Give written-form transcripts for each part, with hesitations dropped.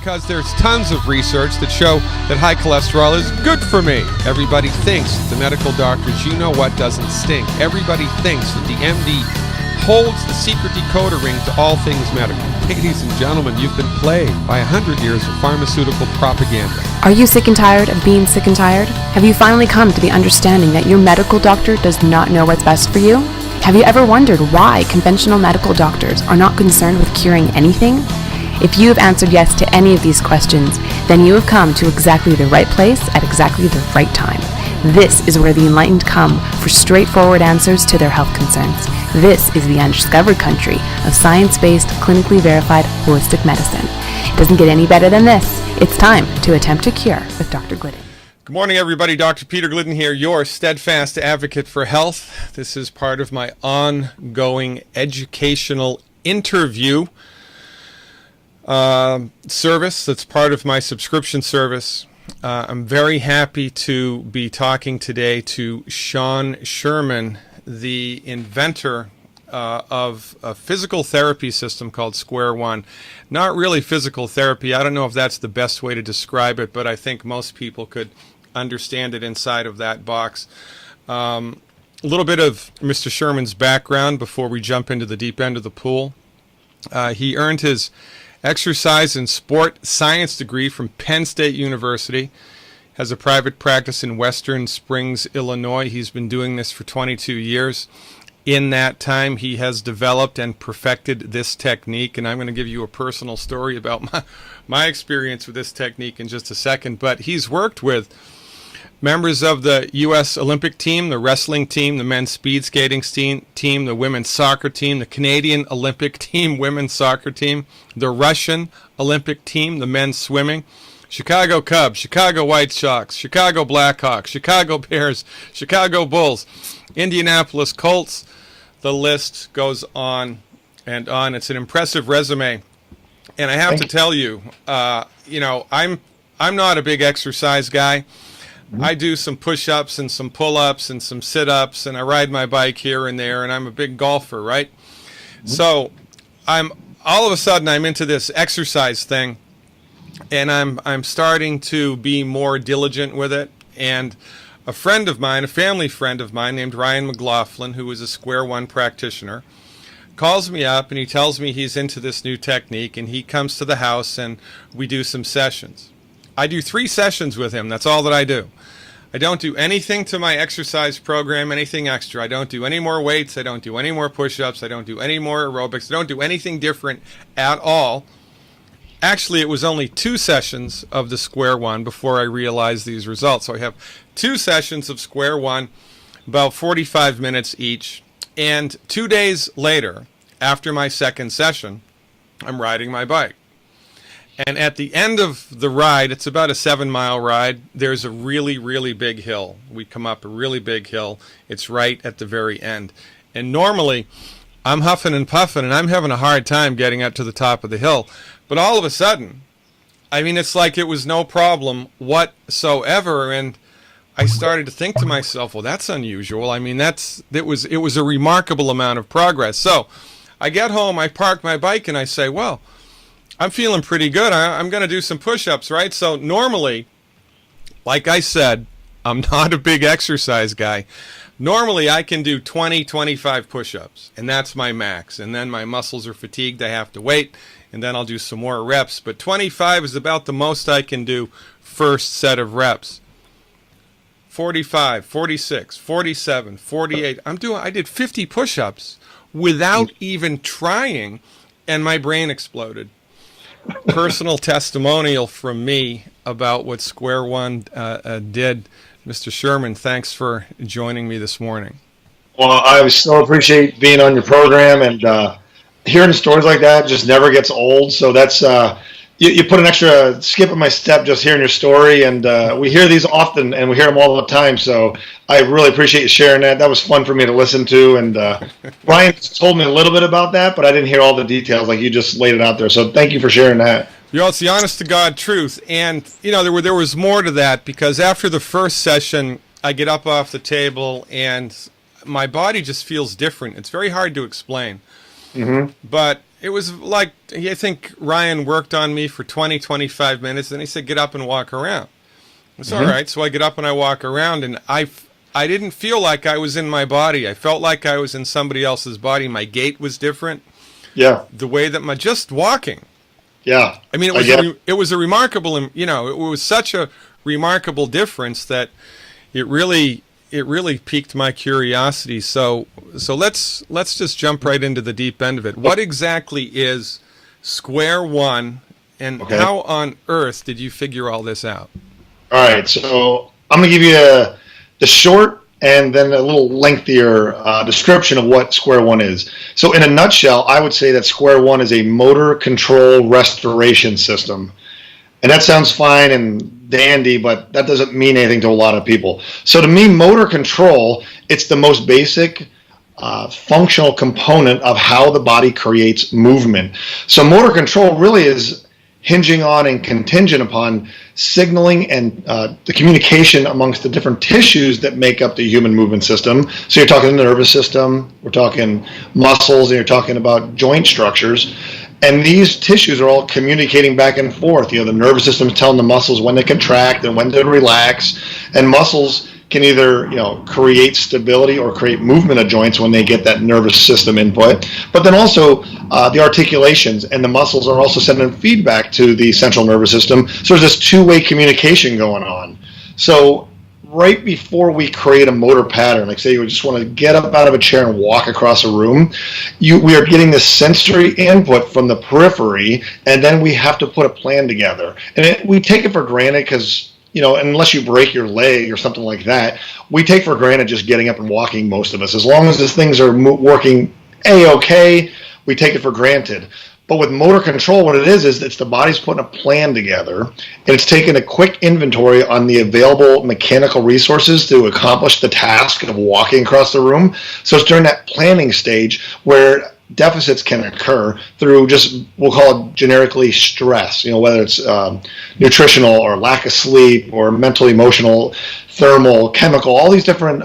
because there's tons of research that show that high cholesterol is good for me. Everybody thinks, the medical doctors, you know what doesn't stink. Everybody thinks that the MD holds the secret decoder ring to all things medical. Ladies and gentlemen, you've been played by 100 years of pharmaceutical propaganda. Are you sick and tired of being sick and tired? Have you finally come to the understanding that your medical doctor does not know what's best for you? Have you ever wondered why conventional medical doctors are not concerned with curing anything? If you have answered yes to any of these questions, then you have come to exactly the right place at exactly the right time. This is where the enlightened come for straightforward answers to their health concerns. This is the undiscovered country of science-based, clinically verified, holistic medicine. It doesn't get any better than this. It's time to attempt a cure with Dr. Glidden. Good morning, everybody. Dr. Peter Glidden here, your steadfast advocate for health. This is part of my ongoing educational interview service that's part of my subscription service. I'm very happy to be talking today to Shawn Sherman, the inventor of a physical therapy system called Square One. Not really physical therapy. I don't know if that's the best way to describe it, but I think most people could understand it inside of that box. A little bit of Mr. Sherman's background before we jump into the deep end of the pool. He earned his exercise and sport science degree from Penn State University, has a private practice in Western Springs, Illinois. He's been doing this for 22 years. In that time, he has developed and perfected this technique, and I'm going to give you a personal story about my experience with this technique in just a second. But he's worked with members of the U.S. Olympic team, the wrestling team, the men's speed skating team, the women's soccer team, the Canadian Olympic team, women's soccer team, the Russian Olympic team, the men's swimming, Chicago Cubs, Chicago White Sox, Chicago Blackhawks, Chicago Bears, Chicago Bulls, Indianapolis Colts. The list goes on and on. It's an impressive resume. And I have to tell you, I'm not a big exercise guy. I do some push-ups and some pull-ups and some sit-ups, and I ride my bike here and there, and I'm a big golfer, right? So all of a sudden I'm into this exercise thing, and I'm starting to be more diligent with it. And a friend of mine, a family friend of mine named Ryan McLaughlin, who is a Square One practitioner, calls me up and he tells me he's into this new technique, and he comes to the house and we do some sessions. I do 3 sessions with him. That's all that I do. I don't do anything to my exercise program, anything extra. I don't do any more weights. I don't do any more push-ups. I don't do any more aerobics. I don't do anything different at all. Actually, it was only 2 sessions of the Square One before I realized these results. So I have 2 sessions of Square One, about 45 minutes each. And 2 days later, after my second session, I'm riding my bike. And at the end of the ride, it's about a 7-mile ride, there's a really, really big hill. We come up a really big hill. It's right at the very end. And normally, I'm huffing and puffing, and I'm having a hard time getting up to the top of the hill. But all of a sudden, it's like it was no problem whatsoever. And I started to think to myself, well, that's unusual. It was a remarkable amount of progress. So I get home, I park my bike, and I say, well, I'm feeling pretty good. I'm going to do some push-ups, right? So normally, like I said, I'm not a big exercise guy. Normally, I can do 20, 25 push-ups, and that's my max. And then my muscles are fatigued. I have to wait, and then I'll do some more reps. But 25 is about the most I can do first set of reps. 45, 46, 47, 48. I did 50 push-ups without even trying, and my brain exploded. Personal testimonial from me about what Square One did. Mr. Sherman, thanks for joining me this morning. Well, I so appreciate being on your program, and hearing stories like that just never gets old. So that's you put an extra skip in my step just hearing your story, and we hear these often, and we hear them all the time. So I really appreciate you sharing that. That was fun for me to listen to, and Brian told me a little bit about that, but I didn't hear all the details like you just laid it out there. So thank you for sharing that. It's the honest to God truth, and there was more to that, because after the first session, I get up off the table, and my body just feels different. It's very hard to explain, but It was like, I think Ryan worked on me for 20, 25 minutes. Then he said, get up and walk around. It's all right. So I get up and I walk around, and I didn't feel like I was in my body. I felt like I was in somebody else's body. My gait was different. Yeah. The way that just walking. Yeah. I mean, it was a remarkable, it was such a remarkable difference that it really piqued my curiosity. So let's just jump right into the deep end of it. What exactly is Square One, and how on earth did you figure all this out? All right, so I'm going to give you the short and then a little lengthier description of what Square One is. So in a nutshell, I would say that Square One is a motor control restoration system. And that sounds fine and dandy, but that doesn't mean anything to a lot of people. So to me, motor control, it's the most basic functional component of how the body creates movement. So motor control really is hinging on and contingent upon signaling and the communication amongst the different tissues that make up the human movement system. So you're talking the nervous system, we're talking muscles, and you're talking about joint structures. And these tissues are all communicating back and forth. The nervous system is telling the muscles when to contract and when to relax. And muscles can either, create stability or create movement of joints when they get that nervous system input. But then also the articulations and the muscles are also sending feedback to the central nervous system. So there's this two-way communication going on. So right before we create a motor pattern, like say you just want to get up out of a chair and walk across a room, we are getting this sensory input from the periphery, and then we have to put a plan together. And we take it for granted because, unless you break your leg or something like that, we take for granted just getting up and walking, most of us. As long as these things are working A-okay, we take it for granted. But with motor control, what it is it's the body's putting a plan together, and it's taking a quick inventory on the available mechanical resources to accomplish the task of walking across the room. So it's during that planning stage where deficits can occur through just, we'll call it generically stress, whether it's nutritional or lack of sleep or mental, emotional, thermal, chemical, all these different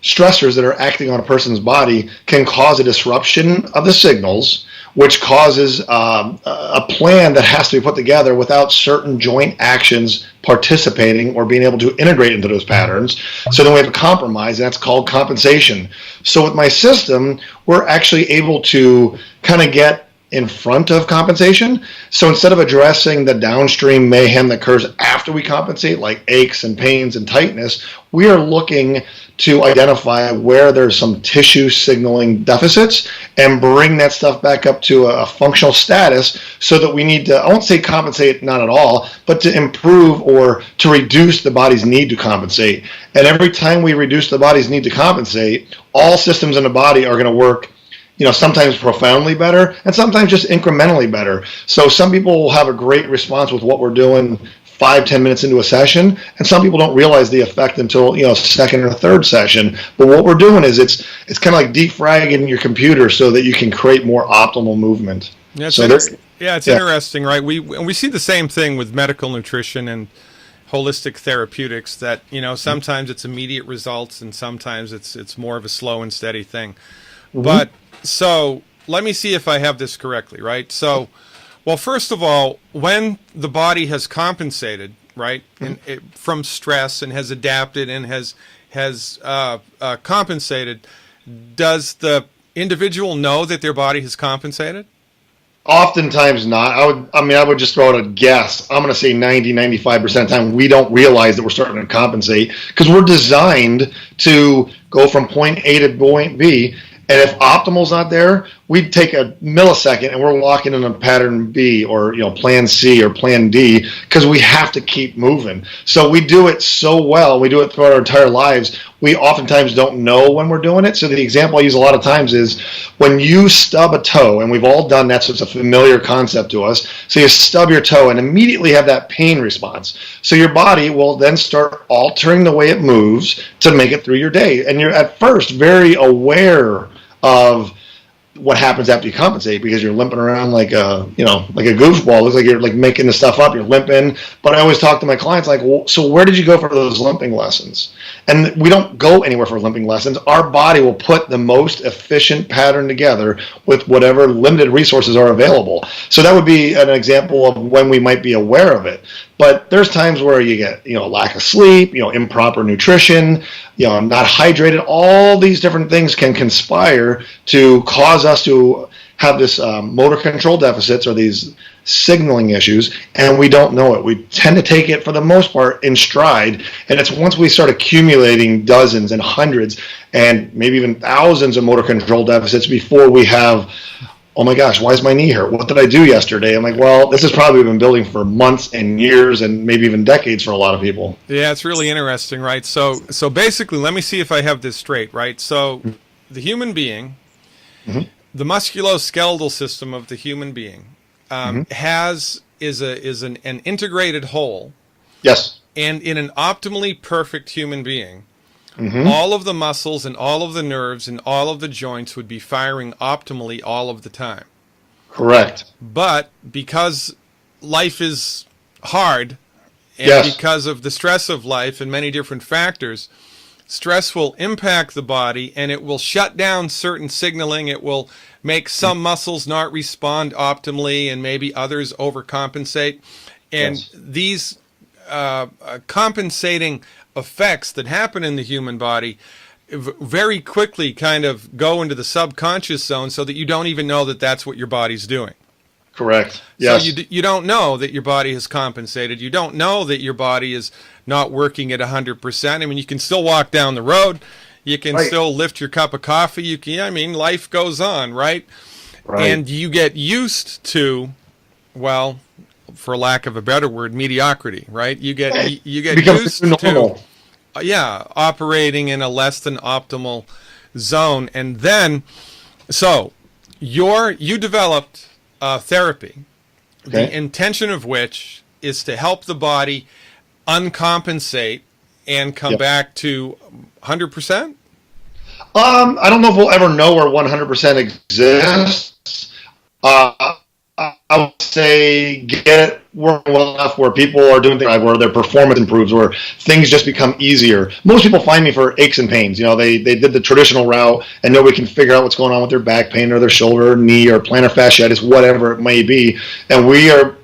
stressors that are acting on a person's body can cause a disruption of the signals, which causes a plan that has to be put together without certain joint actions participating or being able to integrate into those patterns. So then we have a compromise, and that's called compensation. So with my system, we're actually able to kind of get in front of compensation. So instead of addressing the downstream mayhem that occurs after we compensate, like aches and pains and tightness, we are looking to identify where there's some tissue signaling deficits and bring that stuff back up to a functional status, so that we need to, I won't say compensate, not at all, but to improve or to reduce the body's need to compensate. And every time we reduce the body's need to compensate, all systems in the body are going to work sometimes profoundly better and sometimes just incrementally better. So some people will have a great response with what we're doing 5-10 minutes into a session, and some people don't realize the effect until second or third session. But what we're doing is it's kind of like defragging your computer so that you can create more optimal movement. Yeah, it's interesting, right? We see the same thing with medical nutrition and holistic therapeutics, that sometimes it's immediate results and sometimes it's more of a slow and steady thing. Mm-hmm. But so let me see if I have this correctly, right? So, well, first of all, when the body has compensated, right, from stress and has adapted and has compensated, does the individual know that their body has compensated? Oftentimes not. I would just throw out a guess. I'm going to say 90-95% of the time we don't realize that we're starting to compensate, because we're designed to go from point A to point B. And if optimal's not there, we'd take a millisecond and we're walking in a pattern B or plan C or plan D, because we have to keep moving. So we do it so well. We do it throughout our entire lives. We oftentimes don't know when we're doing it. So the example I use a lot of times is when you stub a toe, and we've all done that, so it's a familiar concept to us. So you stub your toe and immediately have that pain response. So your body will then start altering the way it moves to make it through your day. And you're at first very aware of what happens after you compensate, because you're limping around like a, like a goofball. It looks like you're like making the stuff up. You're limping. But I always talk to my clients like, well, so where did you go for those limping lessons? And we don't go anywhere for limping lessons. Our body will put the most efficient pattern together with whatever limited resources are available. So that would be an example of when we might be aware of it. But there's times where you get, lack of sleep, improper nutrition, not hydrated. All these different things can conspire to cause us to have this motor control deficits or these signaling issues, and we don't know it. We tend to take it, for the most part, in stride, and it's once we start accumulating dozens and hundreds and maybe even thousands of motor control deficits before we have, oh my gosh, why is my knee hurt? What did I do yesterday? I'm like, well, this has probably been building for months and years and maybe even decades for a lot of people. Yeah, it's really interesting, right? So basically, let me see if I have this straight, right? So the human being, the musculoskeletal system of the human being is an integrated whole. Yes. And in an optimally perfect human being, all of the muscles and all of the nerves and all of the joints would be firing optimally all of the time. Correct. But because life is hard, and because of the stress of life and many different factors, stress will impact the body, and it will shut down certain signaling. It will make some muscles not respond optimally, and maybe others overcompensate. And these compensating effects that happen in the human body very quickly kind of go into the subconscious zone, so that you don't even know that that's what your body's doing. Correct. Yes. So you don't know that your body has compensated. You don't know that your body is not working at 100%. I mean, you can still walk down the road. You can still lift your cup of coffee. You can, life goes on, right? And you get used to, well, for lack of a better word, mediocrity, right? You get used to operating in a less than optimal zone. And then, so you developed therapy, the intention of which is to help the body uncompensate and come back to 100%? I don't know if we'll ever know where 100% exists. I would say get it working well enough where people are doing things where their performance improves, where things just become easier. Most people find me for aches and pains. They did the traditional route, and nobody can figure out what's going on with their back pain or their shoulder or knee or plantar fasciitis, whatever it may be. And we are,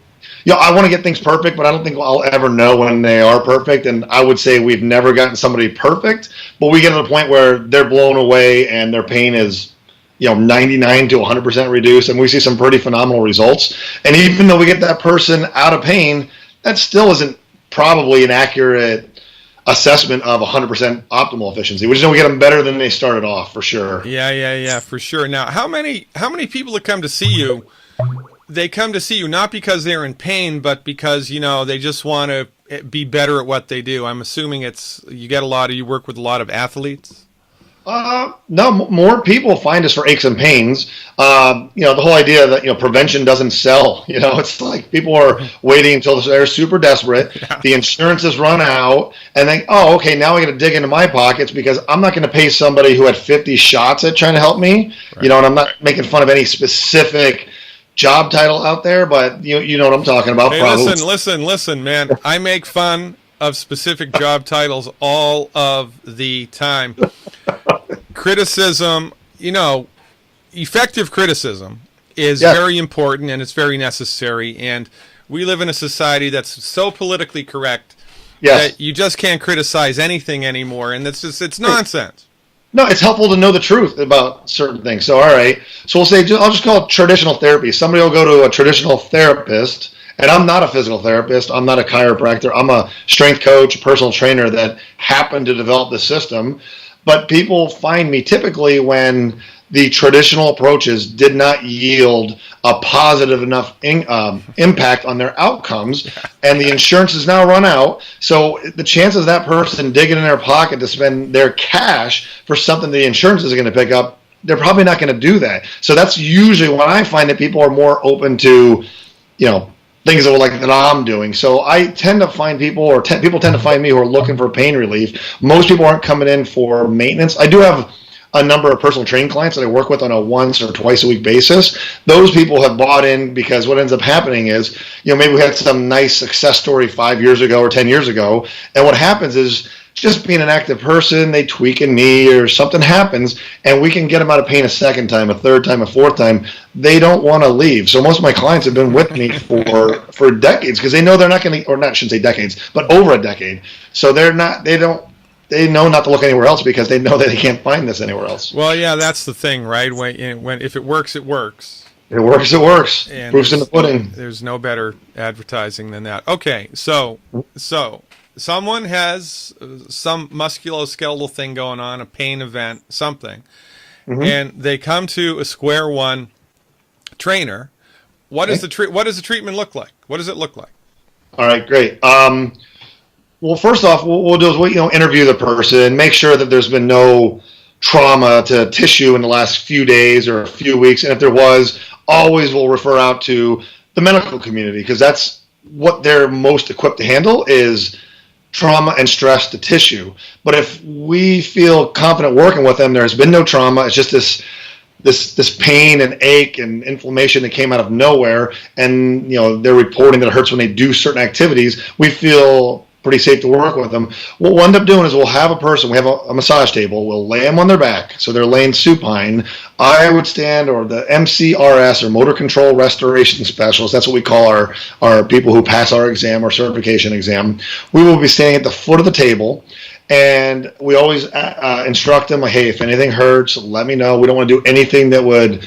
I want to get things perfect, but I don't think I'll ever know when they are perfect. And I would say we've never gotten somebody perfect, but we get to the point where they're blown away and their pain is 99 to 100% reduced, and we see some pretty phenomenal results. And even though we get that person out of pain, that still isn't probably an accurate assessment of 100% optimal efficiency. We just know we get them better than they started off, for sure. Yeah, for sure. Now, how many people that come to see you, they come to see you not because they're in pain, but because, they just want to be better at what they do? I'm assuming you work with a lot of athletes? No, more people find us for aches and pains. The whole idea that, prevention doesn't sell. It's like people are waiting until they're super desperate. The insurance has run out, and then, now I got to dig into my pockets because I'm not going to pay somebody who had 50 shots at trying to help me. Right. And I'm not making fun of any specific job title out there, but you know what I'm talking about. Hey, listen, man. I make fun of specific job titles all of the time. Criticism, effective criticism is very important, and it's very necessary. And we live in a society that's so politically correct that you just can't criticize anything anymore, and it's nonsense. No, it's helpful to know the truth about certain things. So, all right. So we'll say, I'll just call it traditional therapy. Somebody will go to a traditional therapist, and I'm not a physical therapist. I'm not a chiropractor. I'm a strength coach, personal trainer that happened to develop the system. But people find me typically when the traditional approaches did not yield a positive enough impact on their outcomes, and the insurance has now run out. So the chances of that person digging in their pocket to spend their cash for something the insurance is going to pick up, they're probably not going to do that. So that's usually when I find that people are more open to, things that I'm doing. So I tend to find people tend to find me who are looking for pain relief. Most people aren't coming in for maintenance. I do have a number of personal training clients that I work with on a once or twice a week basis. Those people have bought in because what ends up happening is, maybe we had some nice success story 5 years ago or 10 years ago. And what happens is, just being an active person, they tweak a knee or something happens, and we can get them out of pain a second time, a third time, a fourth time. They don't want to leave. So most of my clients have been with me for decades because they know they're not going to, or not, I shouldn't say decades, but over a decade. So they know not to look anywhere else because they know that they can't find this anywhere else. Well, yeah, that's the thing, right? When if it works, it works. It works. It works. And proof's in the pudding. There's no better advertising than that. Okay, so someone has some musculoskeletal thing going on, a pain event, something, and they come to a square one trainer. What is the treatment look like? What does it look like? All right, great. Well, first off, what we'll do is interview the person, make sure that there's been no trauma to tissue in the last few days or a few weeks, and if there was, always we'll refer out to the medical community because that's what they're most equipped to handle is trauma and stress to tissue. But if we feel confident working with them, there's been no trauma, it's just this pain and ache and inflammation that came out of nowhere, and they're reporting that it hurts when they do certain activities, we feel pretty safe to work with them. What we'll end up doing is we'll have a person, we have a massage table, we'll lay them on their back, so they're laying supine. I would stand, or the MCRS, or Motor Control Restoration Specialist, that's what we call our people who pass our exam, our certification exam. We will be standing at the foot of the table, and we always instruct them, like, hey, if anything hurts, let me know. We don't want to do anything that would,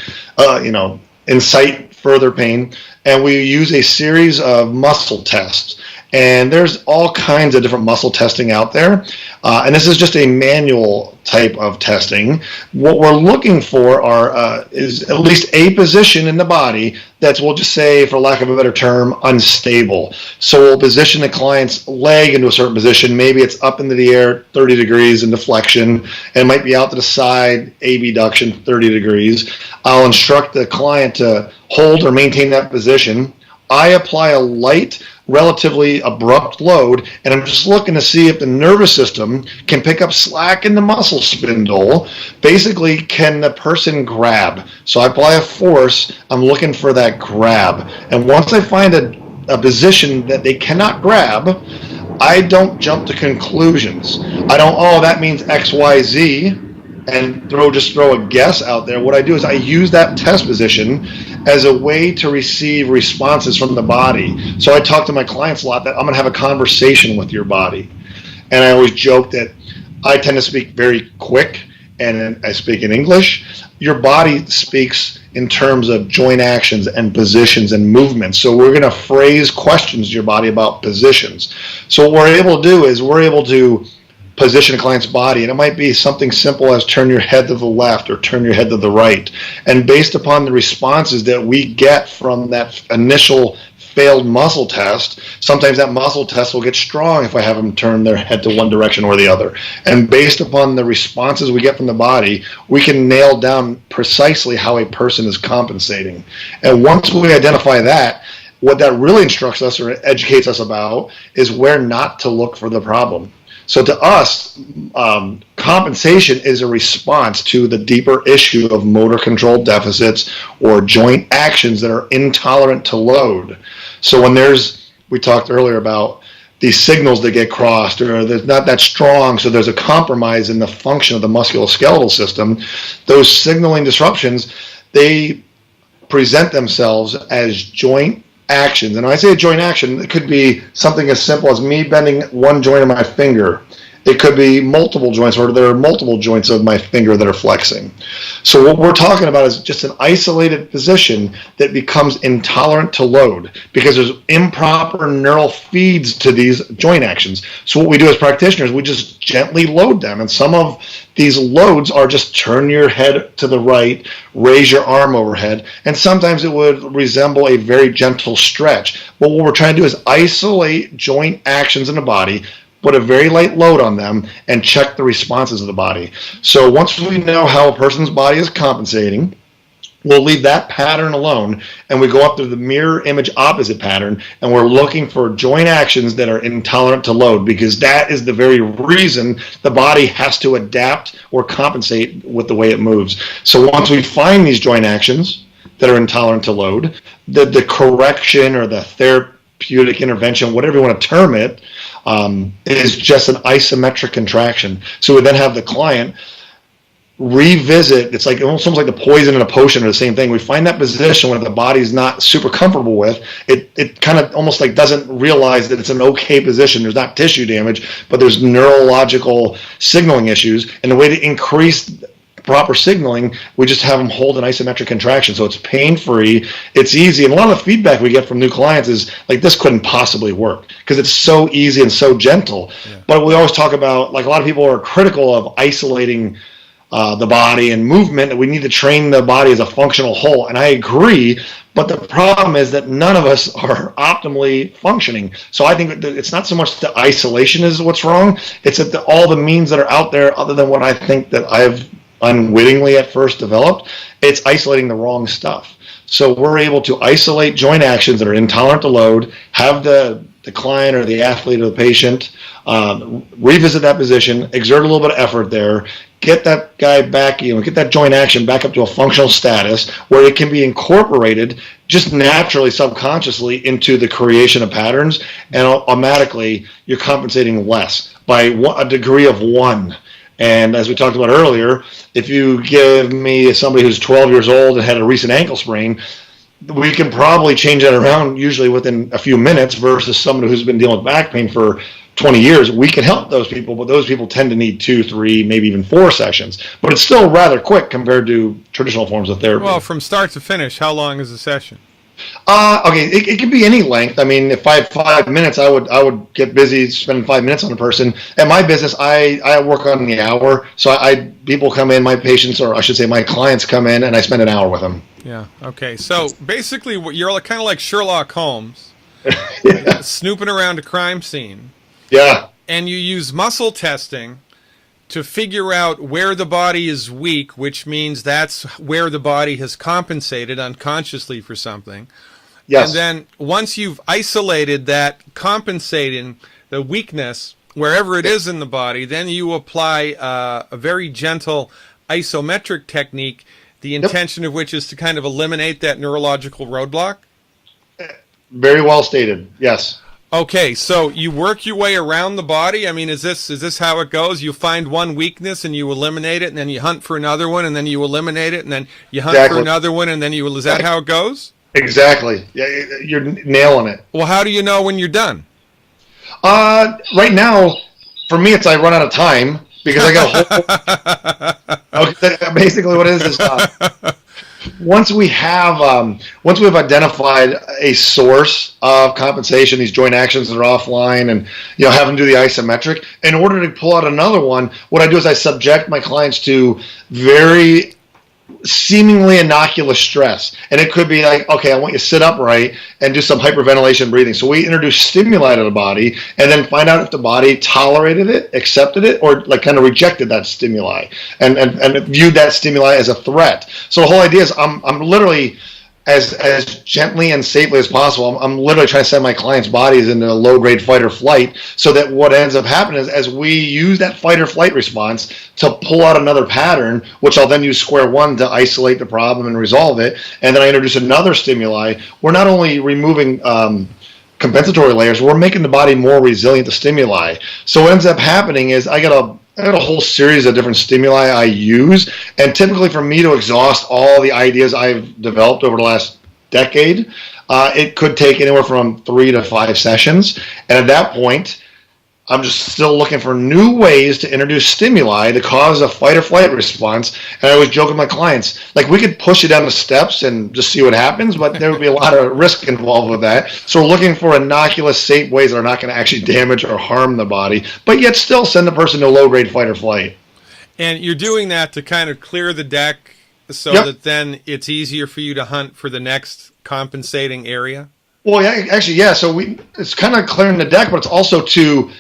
incite further pain. And we use a series of muscle tests. And there's all kinds of different muscle testing out there. And this is just a manual type of testing. What we're looking for is at least a position in the body that's, we'll just say, for lack of a better term, unstable. So we'll position the client's leg into a certain position. Maybe it's up into the air 30 degrees in deflection, and it might be out to the side, abduction 30 degrees. I'll instruct the client to hold or maintain that position. I apply a light, relatively abrupt load, and I'm just looking to see if the nervous system can pick up slack in the muscle spindle. Basically, can the person grab? So I apply a force, I'm looking for that grab. And once I find a position that they cannot grab, I don't jump to conclusions. I don't, that means X, Y, Z, and throw a guess out there. What I do is I use that test position as a way to receive responses from the body. So I talk to my clients a lot that I'm going to have a conversation with your body. And I always joke that I tend to speak very quick, and I speak in English. Your body speaks in terms of joint actions and positions and movements. So we're going to phrase questions to your body about positions. So what we're able to do is we're able to position a client's body, and it might be something simple as turn your head to the left or turn your head to the right. And based upon the responses that we get from that initial failed muscle test, sometimes that muscle test will get strong if I have them turn their head to one direction or the other. And based upon the responses we get from the body, we can nail down precisely how a person is compensating. And once we identify that, what that really instructs us or educates us about is where not to look for the problem. So to us, compensation is a response to the deeper issue of motor control deficits or joint actions that are intolerant to load. So when we talked earlier about these signals that get crossed, or they're not that strong, so there's a compromise in the function of the musculoskeletal system, those signaling disruptions, they present themselves as joint actions. And when I say a joint action, it could be something as simple as me bending one joint of my finger. It could be multiple joints, or there are multiple joints of my finger that are flexing. So what we're talking about is just an isolated position that becomes intolerant to load because there's improper neural feeds to these joint actions. So what we do as practitioners, we just gently load them. And some of these loads are just turn your head to the right, raise your arm overhead, and sometimes it would resemble a very gentle stretch. But what we're trying to do is isolate joint actions in the body, put a very light load on them, and check the responses of the body. So once we know how a person's body is compensating, we'll leave that pattern alone, and we go up to the mirror image opposite pattern, and we're looking for joint actions that are intolerant to load, because that is the very reason the body has to adapt or compensate with the way it moves. So once we find these joint actions that are intolerant to load, the correction or the therapeutic intervention, whatever you want to term it, is just an isometric contraction. So we then have the client revisit. It's like almost like the poison in a potion, or the same thing. We find that position where the body's not super comfortable with it. It kind of almost like doesn't realize that it's an okay position. There's not tissue damage, but there's neurological signaling issues. And the way to increase proper signaling, we just have them hold an isometric contraction. So it's pain-free, it's easy. And a lot of the feedback we get from new clients is like, this couldn't possibly work, because it's so easy and so gentle. Yeah. But we always talk about, like, a lot of people are critical of isolating the body and movement, that we need to train the body as a functional whole. And I agree, but the problem is that none of us are optimally functioning. So I think that it's not so much the isolation is what's wrong, it's that all the means that are out there, other than what I think that I've unwittingly at first developed, it's isolating the wrong stuff. So we're able to isolate joint actions that are intolerant to load, have the client or the athlete or the patient revisit that position, exert a little bit of effort there, get that guy back, get that joint action back up to a functional status where it can be incorporated just naturally, subconsciously, into the creation of patterns, and automatically you're compensating less by a degree of 1. And as we talked about earlier, if you give me somebody who's 12 years old and had a recent ankle sprain, we can probably change that around usually within a few minutes, versus somebody who's been dealing with back pain for 20 years. We can help those people, but those people tend to need 2, 3, maybe even 4 sessions. But it's still rather quick compared to traditional forms of therapy. Well, from start to finish, how long is a session? Okay, it can be any length. I mean, if I had 5 minutes, I would get busy spending 5 minutes on a person. At my business, I work on the hour. So people come in, my patients, or I should say my clients come in, and I spend an hour with them. Yeah, okay. So basically, you're kind of like Sherlock Holmes, Yeah. snooping around a crime scene. Yeah. And you use muscle testing to figure out where the body is weak, which means that's where the body has compensated unconsciously for something. Yes. And then once you've isolated that compensating the weakness wherever it is in the body, then you apply a very gentle isometric technique, the intention of which is to kind of eliminate that neurological roadblock. Very well stated. Yes. Okay, so you work your way around the body. I mean, is this how it goes? You find one weakness and you eliminate it, and then you hunt for another one, and then you eliminate it, and then you hunt for another one, and then you... Is that how it goes? Exactly. Yeah, you're nailing it. Well, how do you know when you're done? Right now, for me, it's I run out of time because I got a whole... Okay, basically what it is once we have identified a source of compensation, these joint actions that are offline, and have them do the isometric, in order to pull out another one, what I do is I subject my clients to very seemingly innocuous stress. And it could be like, okay, I want you to sit upright and do some hyperventilation breathing. So we introduce stimuli to the body and then find out if the body tolerated it, accepted it, or like kind of rejected that stimuli and viewed that stimuli as a threat. So the whole idea is I'm literally, as gently and safely as possible, I'm literally trying to send my clients' bodies into a low-grade fight or flight, so that what ends up happening is, as we use that fight or flight response to pull out another pattern, which I'll then use square one to isolate the problem and resolve it, and then I introduce another stimuli, we're not only removing compensatory layers, we're making the body more resilient to stimuli. So what ends up happening is I got a whole series of different stimuli I use, and typically for me to exhaust all the ideas I've developed over the last decade, it could take anywhere from 3 to 5 sessions. And at that point, I'm just still looking for new ways to introduce stimuli to cause a fight or flight response. And I always joke with my clients, like, we could push it down the steps and just see what happens, but there would be a lot of risk involved with that. So we're looking for innocuous, safe ways that are not going to actually damage or harm the body, but yet still send the person to a low-grade fight or flight. And you're doing that to kind of clear the deck so that then it's easier for you to hunt for the next compensating area? Well, yeah, actually, yeah. So it's kind of clearing the deck, but it's also to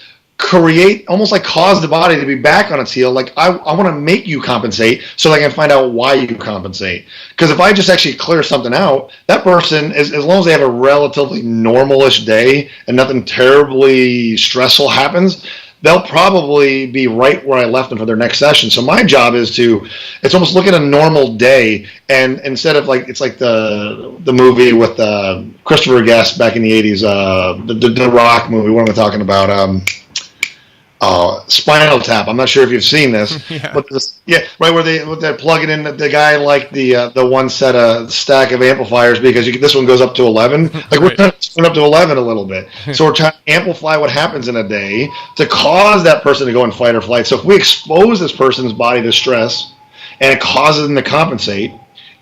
create, almost like cause the body to be back on its heel. Like I want to make you compensate so that I can find out why you compensate. Because if I just actually clear something out, that person, as long as they have a relatively normalish day and nothing terribly stressful happens, they'll probably be right where I left them for their next session. So my job is it's almost look at a normal day, and instead of like, it's like the movie with Christopher Guest back in the 80s, the Rock movie, what am I talking about? Spinal Tap. I'm not sure if you've seen this, but right where they plug it in. The guy liked the one set of stack of amplifiers because this one goes up to 11. Like we're trying to turn up to 11 a little bit, so we're trying to amplify what happens in a day to cause that person to go in fight or flight. So if we expose this person's body to stress and it causes them to compensate,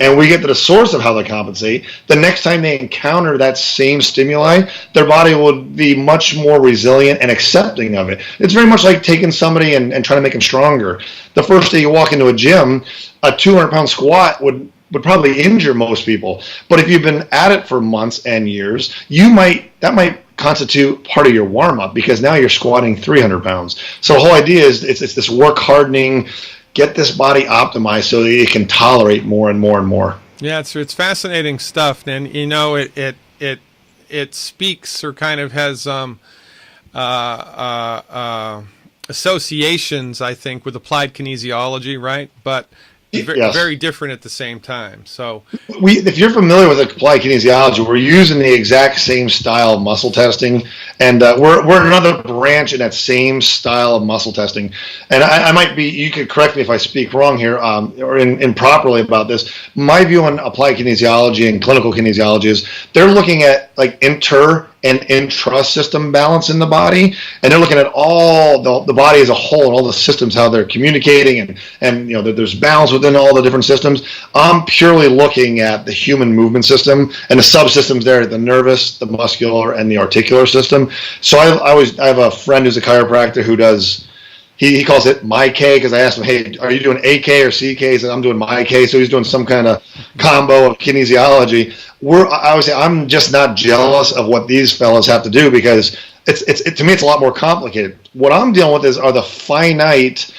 and we get to the source of how they compensate, the next time they encounter that same stimuli, their body will be much more resilient and accepting of it. It's very much like taking somebody and trying to make them stronger. The first day you walk into a gym, a 200-pound squat would probably injure most people. But if you've been at it for months and years, that might constitute part of your warm-up because now you're squatting 300 pounds. So the whole idea is it's this work hardening, get this body optimized so that it can tolerate more and more and more. Yeah, it's fascinating stuff, and it speaks or kind of has associations, I think, with applied kinesiology, right? But very different at the same time. So, if you're familiar with applied kinesiology, we're using the exact same style of muscle testing, and we're another branch in that same style of muscle testing. And I might be, you could correct me if I speak wrong here or improperly about this. My view on applied kinesiology and clinical kinesiology is they're looking at like inter and intra-system balance in the body, and they're looking at all the body as a whole and all the systems, how they're communicating, and there's balance within all the different systems. I'm purely looking at the human movement system and the subsystems there, the nervous, the muscular, and the articular system. So I have a friend who's a chiropractor who does, he calls it my K, because I asked him, hey, are you doing AK or CK? He said, I'm doing my K. So he's doing some kind of combo of kinesiology. I would say I'm just not jealous of what these fellows have to do, because to me it's a lot more complicated. What I'm dealing with are the finite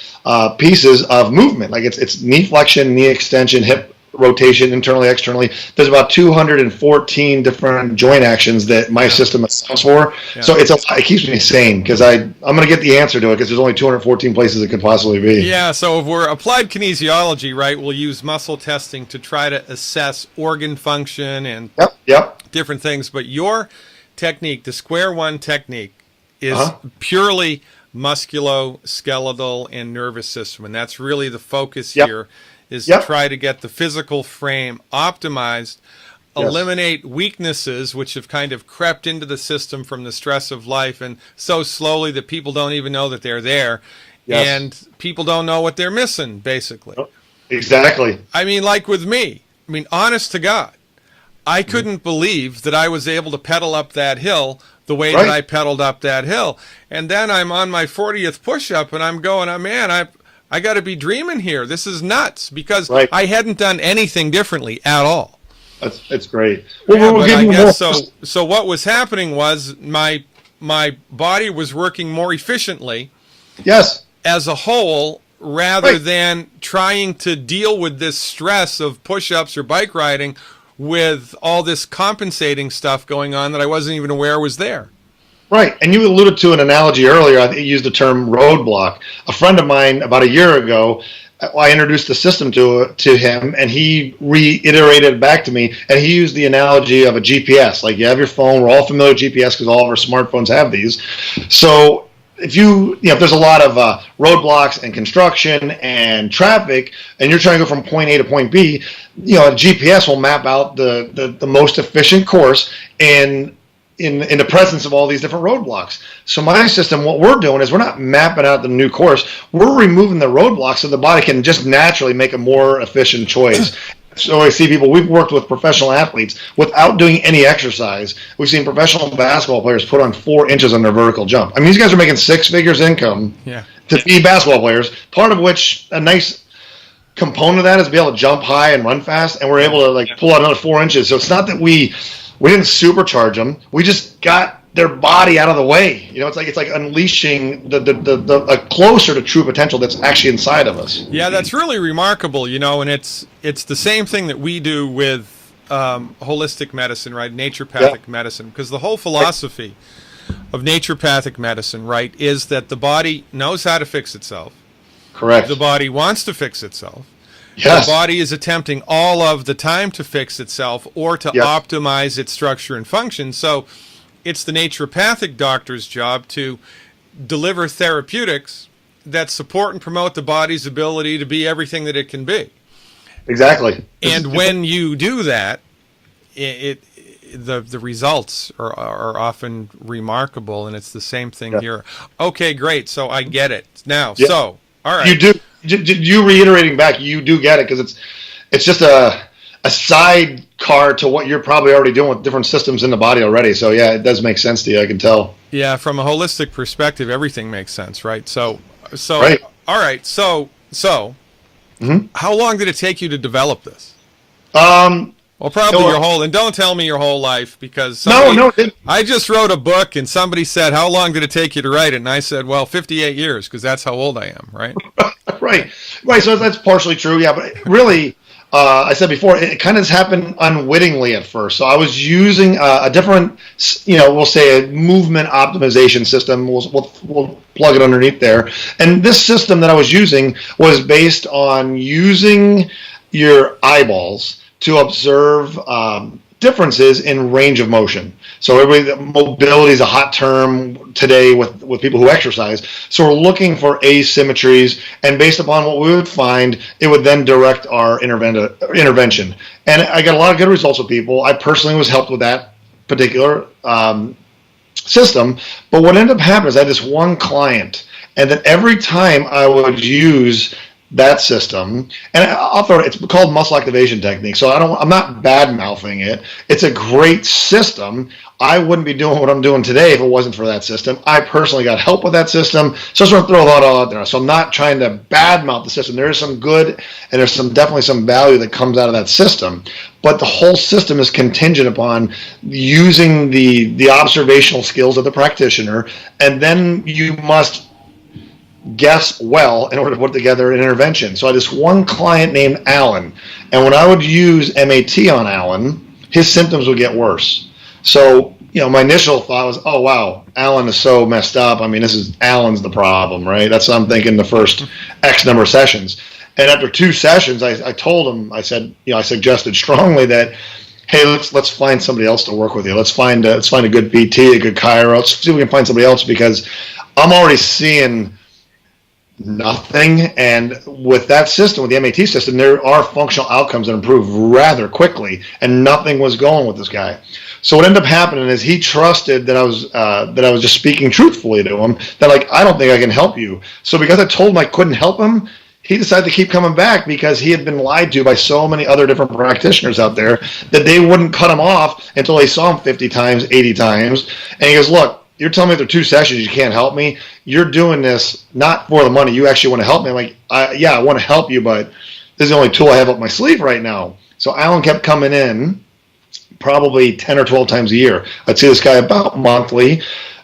pieces of movement. Like it's knee flexion, knee extension, hip rotation, internally, externally. There's about 214 different joint actions that my system accounts for. Yeah. So it keeps me sane, because I'm going to get the answer to it, because there's only 214 places it could possibly be. Yeah, so if we're applied kinesiology, right, we'll use muscle testing to try to assess organ function and different things. But your technique, the square one technique, is purely musculoskeletal and nervous system, and that's really the focus here. Is to try to get the physical frame optimized, eliminate weaknesses which have kind of crept into the system from the stress of life, and so slowly that people don't even know that they're there, and people don't know what they're missing, basically. Exactly. I mean, like with me, honest to God, I couldn't believe that I was able to pedal up that hill the way that I pedaled up that hill. And then I'm on my 40th push-up, and I'm going, man, I got to be dreaming here. This is nuts, because I hadn't done anything differently at all. That's great. Well, I guess so what was happening was my body was working more efficiently as a whole, rather than trying to deal with this stress of push-ups or bike riding with all this compensating stuff going on that I wasn't even aware was there. Right, and you alluded to an analogy earlier. I think you used the term roadblock. A friend of mine, about a year ago, I introduced the system to him, and he reiterated it back to me, and he used the analogy of a GPS. Like, you have your phone. We're all familiar with GPS because all of our smartphones have these. So if there's a lot of roadblocks and construction and traffic, and you're trying to go from point A to point B, a GPS will map out the most efficient course in the presence of all these different roadblocks. So my system, what we're doing is we're not mapping out the new course. We're removing the roadblocks so the body can just naturally make a more efficient choice. So I see people, we've worked with professional athletes without doing any exercise. We've seen professional basketball players put on 4 inches on their vertical jump. These guys are making 6 figures income to be basketball players, part of which a nice component of that is to be able to jump high and run fast, and we're able to pull out another 4 inches. So it's not that we didn't supercharge them. We just got their body out of the way. It's like unleashing the closer to true potential that's actually inside of us. Yeah, that's really remarkable, and it's the same thing that we do with holistic medicine, right? Naturopathic medicine, because the whole philosophy of naturopathic medicine, right, is that the body knows how to fix itself. Correct. The body wants to fix itself. Yes. The body is attempting all of the time to fix itself or to optimize its structure and function. So it's the naturopathic doctor's job to deliver therapeutics that support and promote the body's ability to be everything that it can be. Exactly. And when you do that, the results are often remarkable, and it's the same thing here. Okay, great. So I get it now. So, all right. You do. You reiterating back, you do get it, because it's just a sidecar to what you're probably already doing with different systems in the body already. So yeah, it does make sense to you. I can tell. Yeah, from a holistic perspective, everything makes sense, right? So right. All right. So, how long did it take you to develop this? Well, probably your whole, and don't tell me your whole life, because I just wrote a book and somebody said, how long did it take you to write it? And I said, well, 58 years, because that's how old I am, right? Right. So that's partially true, yeah. But really, I said before, it kind of happened unwittingly at first. So I was using a different, we'll say a movement optimization system. We'll plug it underneath there. And this system that I was using was based on using your eyeballs to observe differences in range of motion. So mobility is a hot term today with people who exercise. So we're looking for asymmetries, and based upon what we would find, it would then direct our intervention. And I got a lot of good results with people. I personally was helped with that particular system. But what ended up happening is I had this one client, and then every time I would use that system, and it's called muscle activation technique. So I'm not bad mouthing it. It's a great system. I wouldn't be doing what I'm doing today if it wasn't for that system. I personally got help with that system. So I just want to throw that all out there. So I'm not trying to bad mouth the system. There is some good, and there's definitely some value that comes out of that system. But the whole system is contingent upon using the observational skills of the practitioner, and then you must guess well in order to put together an intervention. So I had this one client named Alan, and when I would use MAT on Alan, his symptoms would get worse. So, my initial thought was, oh wow, Alan is so messed up. I mean, Alan's the problem, right? That's what I'm thinking the first X number of sessions. And after 2 sessions, I told him, I said, I suggested strongly that, hey, let's find somebody else to work with you. Let's find a good PT, a good chiro. Let's see if we can find somebody else, because I'm already seeing nothing. And with that system, with the MAT system, there are functional outcomes that improve rather quickly, and nothing was going with this guy. So what ended up happening is he trusted that I was just speaking truthfully to him, that I don't think I can help you. So because I told him I couldn't help him, he decided to keep coming back, because he had been lied to by so many other different practitioners out there that they wouldn't cut him off until they saw him 50 times, 80 times. And he goes, look, you're telling me after 2 sessions you can't help me. You're doing this not for the money. You actually want to help me. I'm like, I want to help you, but this is the only tool I have up my sleeve right now. So Alan kept coming in probably 10 or 12 times a year. I'd see this guy about monthly,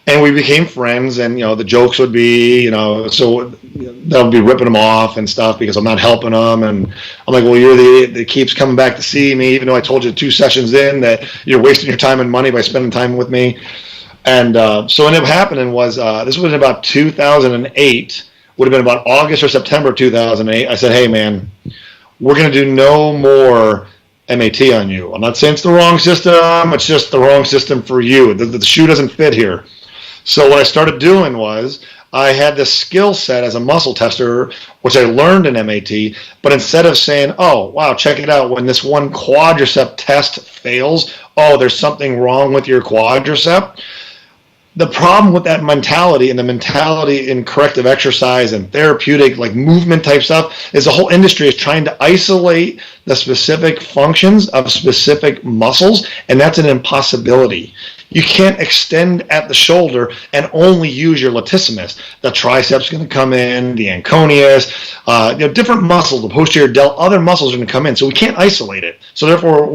and we became friends. And the jokes would be, so that would be ripping him off and stuff because I'm not helping him. And I'm like, well, you're the idiot that keeps coming back to see me, even though I told you 2 sessions in that you're wasting your time and money by spending time with me. And so what ended up happening was, this was in about 2008, would have been about August or September 2008. I said, hey, man, we're going to do no more MAT on you. I'm not saying it's the wrong system. It's just the wrong system for you. The shoe doesn't fit here. So what I started doing was I had this skill set as a muscle tester, which I learned in MAT, but instead of saying, oh, wow, check it out, when this one quadricep test fails, oh, there's something wrong with your quadricep. The problem with that mentality, and the mentality in corrective exercise and therapeutic, movement type stuff, is the whole industry is trying to isolate the specific functions of specific muscles, and that's an impossibility. You can't extend at the shoulder and only use your latissimus. The triceps going to come in, the anconeus, different muscles, the posterior delt, other muscles are going to come in. So we can't isolate it. So therefore,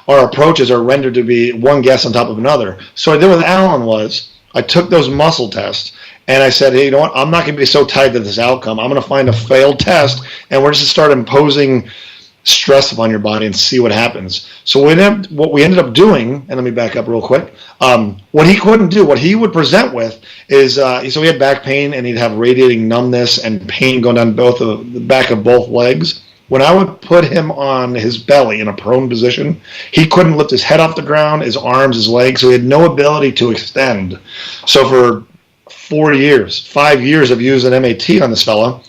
our approaches are rendered to be one guess on top of another. So what I did with Alan was I took those muscle tests and I said, hey, you know what? I'm not going to be so tied to this outcome. I'm going to find a failed test, and we're just going to start imposing stress upon your body and see what happens. So what we ended up doing, and let me back up real quick, what he couldn't do, what he would present with is, so he had back pain, and he'd have radiating numbness and pain going down the back of both legs. When I would put him on his belly in a prone position, he couldn't lift his head off the ground, his arms, his legs, so he had no ability to extend. So for 5 years of using MAT on this fella,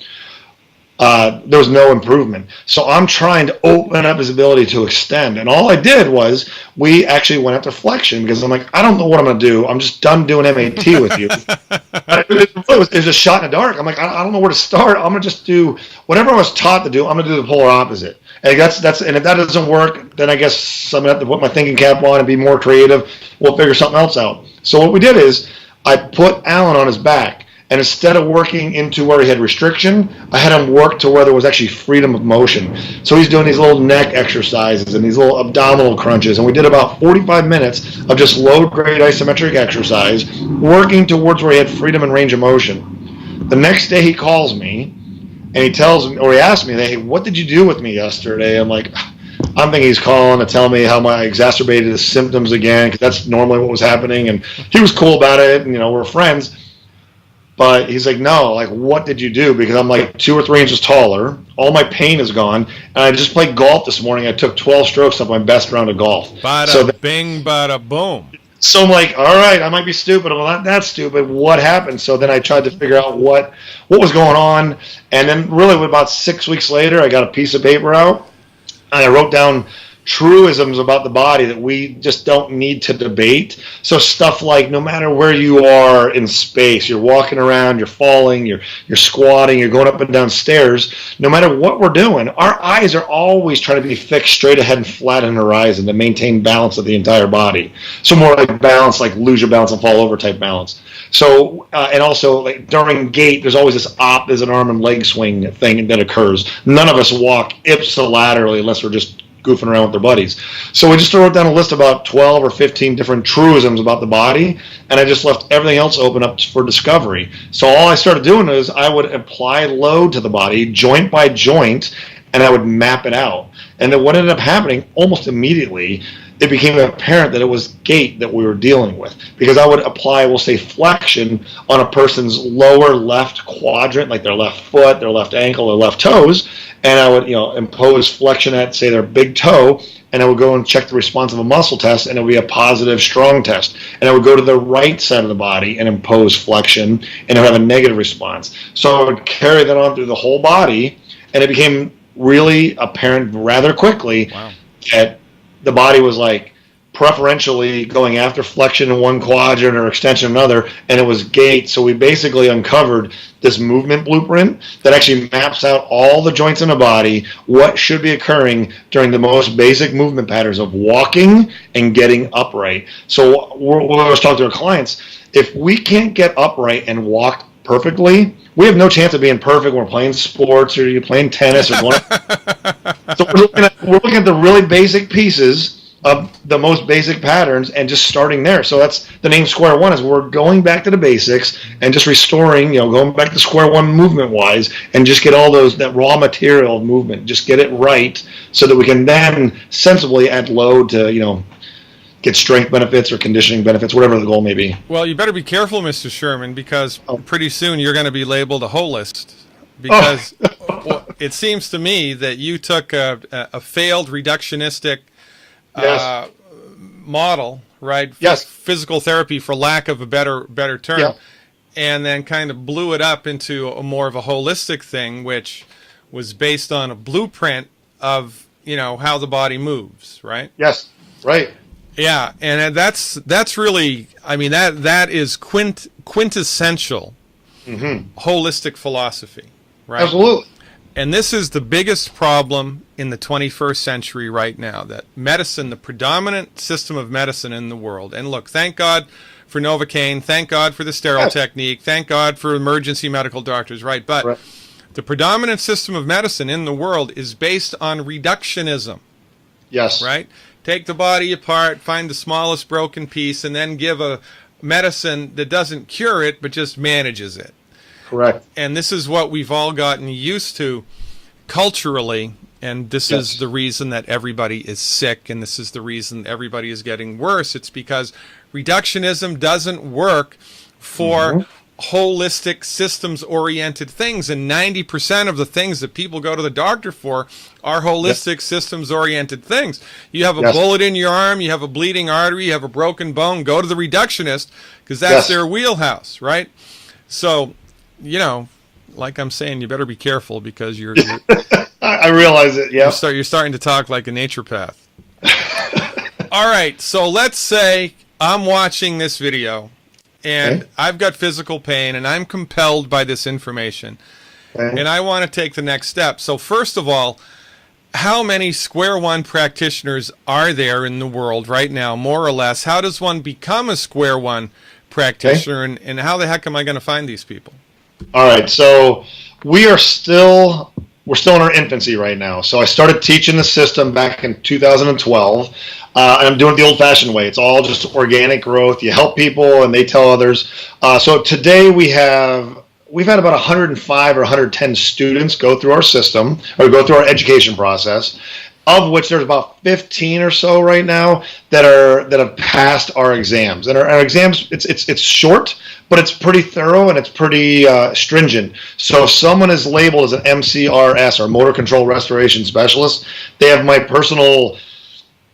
there was no improvement. So I'm trying to open up his ability to extend. And all I did was we actually went after flexion because I'm like, I don't know what I'm going to do. I'm just done doing MAT with you. It was a shot in the dark. I'm like, I don't know where to start. I'm going to just do whatever I was taught to do. I'm going to do the polar opposite. And and if that doesn't work, then I guess I'm going to have to put my thinking cap on and be more creative. We'll figure something else out. So what we did is I put Alan on his back. And instead of working into where he had restriction, I had him work to where there was actually freedom of motion. So he's doing these little neck exercises and these little abdominal crunches. And we did about 45 minutes of just low-grade isometric exercise, working towards where he had freedom and range of motion. The next day he calls me, and he tells me, or he asked me, hey, what did you do with me yesterday? I'm like, I'm thinking he's calling to tell me how I exacerbated his symptoms again, because that's normally what was happening. And he was cool about it, and, we're friends. But he's like, no, like, what did you do? Because I'm like 2 or 3 inches taller. All my pain is gone. And I just played golf this morning. I took 12 strokes off my best round of golf. Bada bing, bada boom. So I'm like, all right, I might be stupid. I'm not that stupid. What happened? So then I tried to figure out what was going on. And then really about 6 weeks later, I got a piece of paper out. And I wrote down truisms about the body that we just don't need to debate. So stuff like, no matter where you are in space, you're walking around, you're falling, you're squatting, you're going up and down stairs, no matter what we're doing, our eyes are always trying to be fixed straight ahead and flat on the horizon to maintain balance of the entire body. So more like balance, like lose your balance and fall over type balance. So, and also like during gait, there's always this there's an arm and leg swing thing that occurs. None of us walk ipsilaterally unless we're just goofing around with their buddies. So we just wrote down a list about 12 or 15 different truisms about the body, and I just left everything else open up for discovery. So all I started doing is I would apply load to the body, joint by joint, and I would map it out. And then what ended up happening almost immediately, it became apparent that it was gait that we were dealing with, because I would apply, we'll say, flexion on a person's lower left quadrant, like their left foot, their left ankle, their left toes, and I would, impose flexion at, say, their big toe, and I would go and check the response of a muscle test, and it would be a positive strong test. And I would go to the right side of the body and impose flexion, and I would have a negative response. So I would carry that on through the whole body, and it became really apparent rather quickly that the body was like preferentially going after flexion in one quadrant or extension in another, and it was gait. So we basically uncovered this movement blueprint that actually maps out all the joints in the body, what should be occurring during the most basic movement patterns of walking and getting upright. So when I was talking to our clients, if we can't get upright and walk perfectly, we have no chance of being perfect when we're playing sports or you're playing tennis or going. So we're looking at the really basic pieces of the most basic patterns and just starting there. So that's the name square one, is we're going back to the basics and just restoring, going back to square one movement wise, and just get all that raw material of movement, just get it right so that we can then sensibly add load to, get strength benefits or conditioning benefits, whatever the goal may be. Well, you better be careful, Mr. Sherman, because pretty soon you're going to be labeled a holist. Because it seems to me that you took a failed reductionistic model, right? Yes. Physical therapy, for lack of a better term, yeah. And then kind of blew it up into a more of a holistic thing, which was based on a blueprint of how the body moves, right? Yes, right. Yeah, and that's really, that is quintessential holistic philosophy, right? Absolutely. And this is the biggest problem in the 21st century right now, that medicine, the predominant system of medicine in the world, and look, thank God for Novocaine, thank God for the sterile technique, thank God for emergency medical doctors, right? But the predominant system of medicine in the world is based on reductionism. Yes. Right? Take the body apart, find the smallest broken piece, and then give a medicine that doesn't cure it, but just manages it. Correct. And this is what we've all gotten used to culturally, and this is the reason that everybody is sick, and this is the reason everybody is getting worse. It's because reductionism doesn't work for holistic, systems-oriented things, and 90% of the things that people go to the doctor for are holistic, systems-oriented things. You have a bullet in your arm, you have a bleeding artery, you have a broken bone, go to the reductionist, because that's their wheelhouse, right? So, you know, like I'm saying, you better be careful, because you're I realize it, yeah. You're starting to talk like a naturopath. All right, so let's say I'm watching this video, and I've got physical pain, and I'm compelled by this information, and I want to take the next step. So first of all, how many Square One practitioners are there in the world right now, more or less? How does one become a Square One practitioner, and how the heck am I going to find these people? All right, so we're still in our infancy right now. So I started teaching the system back in 2012, and I'm doing it the old-fashioned way. It's all just organic growth. You help people, and they tell others. So today we've had about 105 or 110 students go through our system, or go through our education process, of which there's about 15 or so right now that have passed our exams. And our exams, it's short, but it's pretty thorough, and it's pretty stringent. So if someone is labeled as an MCRS, or Motor Control Restoration Specialist, they have my personal,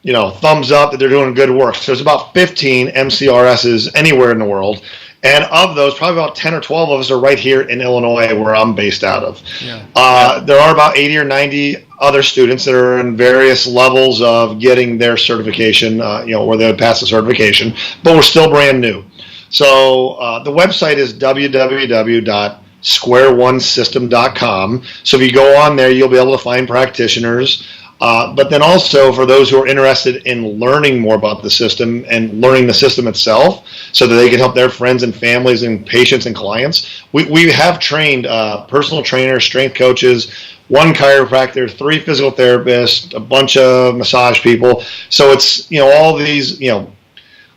thumbs up that they're doing good work. So there's about 15 MCRSs anywhere in the world. And of those, probably about 10 or 12 of us are right here in Illinois, where I'm based out of. There are about 80 or 90 other students that are in various levels of getting their certification, where they would pass the certification, but we're still brand new. So the website is www.squareonesystem.com. So if you go on there, you'll be able to find practitioners. But then also for those who are interested in learning more about the system and learning the system itself, so that they can help their friends and families and patients and clients, we have trained personal trainers, strength coaches, 1 chiropractor, 3 physical therapists, a bunch of massage people. So it's, all these,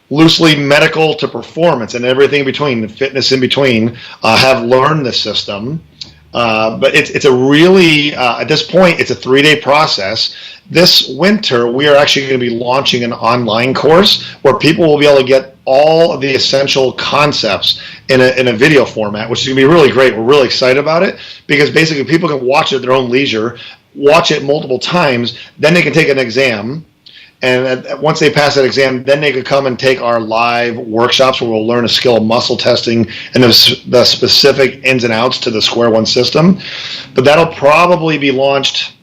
loosely medical to performance and everything in between, the fitness in between, have learned the system. But it's a really, at this point, it's a 3-day process. This winter, we are actually going to be launching an online course where people will be able to get all of the essential concepts in a video format, which is going to be really great. We're really excited about it, because basically people can watch it at their own leisure, watch it multiple times, then they can take an exam. And once they pass that exam, then they could come and take our live workshops where we'll learn a skill of muscle testing and the specific ins and outs to the Square One system. But that'll probably be launched,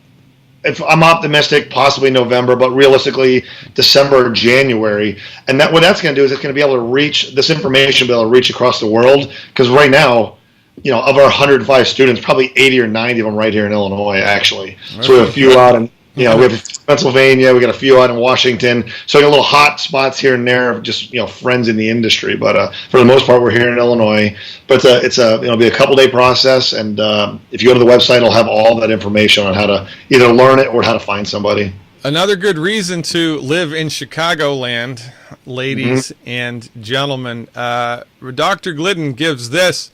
if I'm optimistic, possibly November, but realistically December or January. And what that's going to do is it's going to be able to reach this information, be able to reach across the world. Because right now, of our 105 students, probably 80 or 90 of them right here in Illinois, actually. So we have a few out in we have Pennsylvania, we got a few out in Washington, so we got little hot spots here and there of just friends in the industry. But for the most part, we're here in Illinois. But it'll be a couple-day process, and if you go to the website, it'll have all that information on how to either learn it or how to find somebody. Another good reason to live in Chicagoland, ladies and gentlemen. Dr. Glidden gives this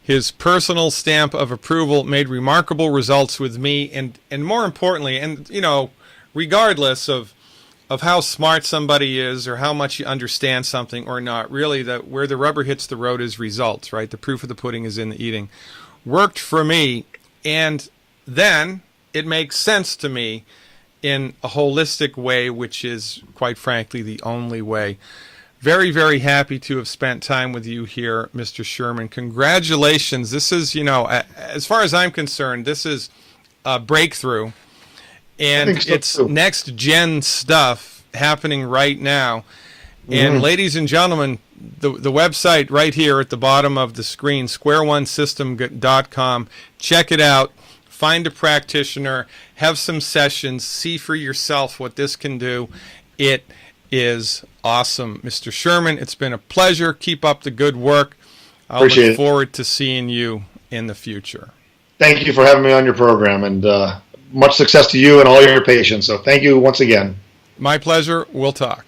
his personal stamp of approval, made remarkable results with me, and more importantly, and regardless of how smart somebody is or how much you understand something or not, really where the rubber hits the road is results, right? The proof of the pudding is in the eating. Worked for me, and then it makes sense to me in a holistic way, which is, quite frankly, the only way. Very, very happy to have spent time with you here, Mr. Sherman. Congratulations. This is, as far as I'm concerned, this is a breakthrough. And it's next-gen stuff happening right now. And ladies and gentlemen, the website right here at the bottom of the screen, squareonesystem.com. Check it out. find a practitioner, have some sessions, see for yourself what this can do. It is awesome. Mr. Sherman, it's been a pleasure. Keep up the good work. I look forward to seeing you in the future. Thank you for having me on your program, and much success to you and all your patients. So thank you once again. My pleasure. We'll talk.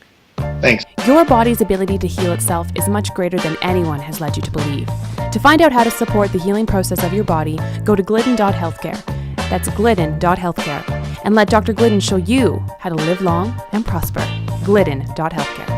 Thanks. Your body's ability to heal itself is much greater than anyone has led you to believe. To find out how to support the healing process of your body, go to glidden.healthcare. That's glidden.healthcare. And let Dr. Glidden show you how to live long and prosper. Glidden.healthcare.